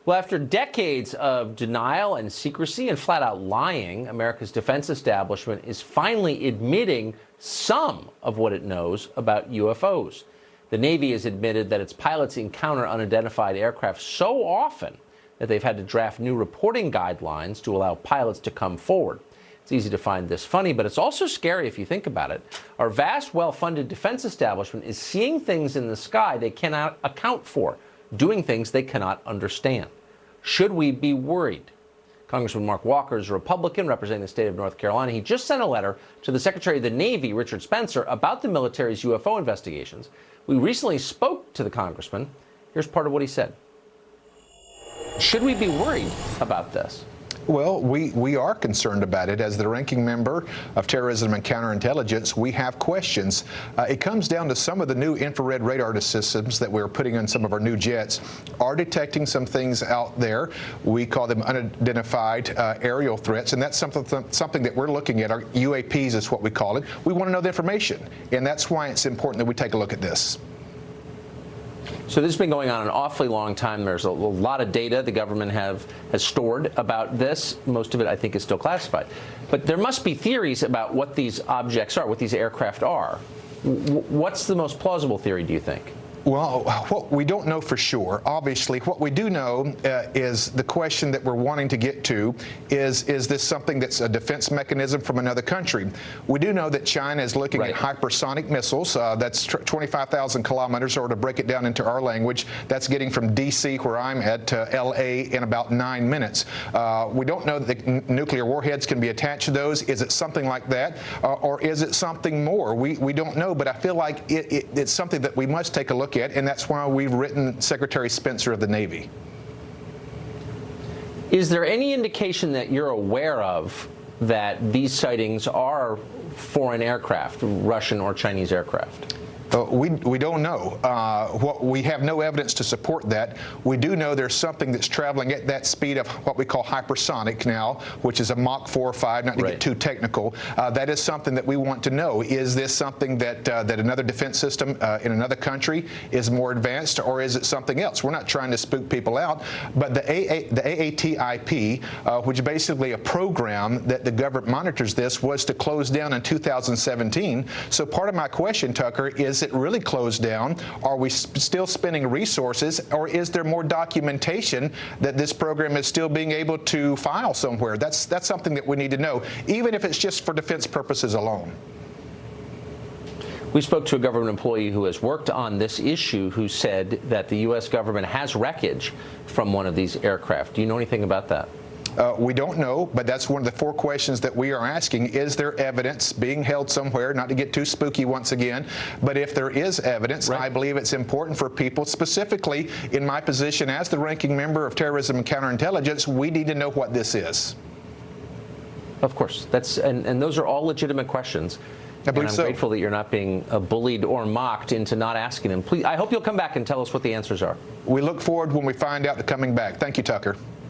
Well, after decades of denial and secrecy and flat-out lying, America's defense establishment is finally admitting some of what it knows about UFOs. The Navy has admitted that its pilots encounter unidentified aircraft so often that they've had to draft new reporting guidelines to allow pilots to come forward. It's easy to find this funny, but it's also scary if you think about it. Our vast, well-funded defense establishment is seeing things in the sky they cannot account for, doing things they cannot understand. Should we be worried? Congressman Mark Walker is a Republican representing the state of North Carolina. He just sent a letter to the Secretary of the Navy, Richard Spencer, about the military's UFO investigations. We recently spoke to the congressman. Here's part of what he said. Should we be worried about this? Well, we are concerned about it. As the ranking member of Terrorism and Counterintelligence, we have questions. It comes down to some of the new infrared radar systems that we're putting on some of our new jets are detecting some things out there. We call them unidentified aerial threats, and that's something that we're looking at. Our UAPs is what we call it. We want to know the information, and that's why it's important that we take a look at this. So this has been going on an awfully long time. There's a lot of data the government has stored about this. Most of it, I think, is still classified. But there must be theories about what these objects are, what these aircraft are. What's the most plausible theory, do you think? Well, what we don't know for sure. Obviously, what we do know is the question that we're wanting to get to is this something that's a defense mechanism from another country? We do know that China is looking at hypersonic missiles. That's 25,000 kilometers, or to break it down into our language, that's getting from D.C., where I'm at, to L.A. in about 9 minutes. We don't know that the nuclear warheads can be attached to those. Is it something like that, or is it something more? We don't know, but I feel like it's something that we must take a look at, and that's why we've written Secretary Spencer of the Navy. Is there any indication that you're aware of that these sightings are foreign aircraft, Russian or Chinese aircraft? We don't know. We have no evidence to support that. We do know there's something that's traveling at that speed of what we call hypersonic now, which is a Mach 4 or 5, not to get too technical. That is something that we want to know. Is this something that another defense system in another country is more advanced, or is it something else? We're not trying to spook people out, but the AATIP, which is basically a program that the government monitors this, was to close down in 2017. So part of my question, Tucker, is it really closed down? Are we still spending resources, or is there more documentation that this program is still being able to file somewhere? That's something that we need to know, even if it's just for defense purposes alone. We spoke to a government employee who has worked on this issue, who said that the U.S. government has wreckage from one of these aircraft. Do you know anything about that? We don't know, but that's one of the 4 questions that we are asking. Is there evidence being held somewhere? Not to get too spooky once again, but if there is evidence, I believe it's important for people, specifically in my position as the ranking member of Terrorism and Counterintelligence, we need to know what this is. Of course. And those are all legitimate questions. I believe I'm so. grateful that you're not being bullied or mocked into not asking them. Please, I hope you'll come back and tell us what the answers are. We look forward when we find out the coming back. Thank you, Tucker.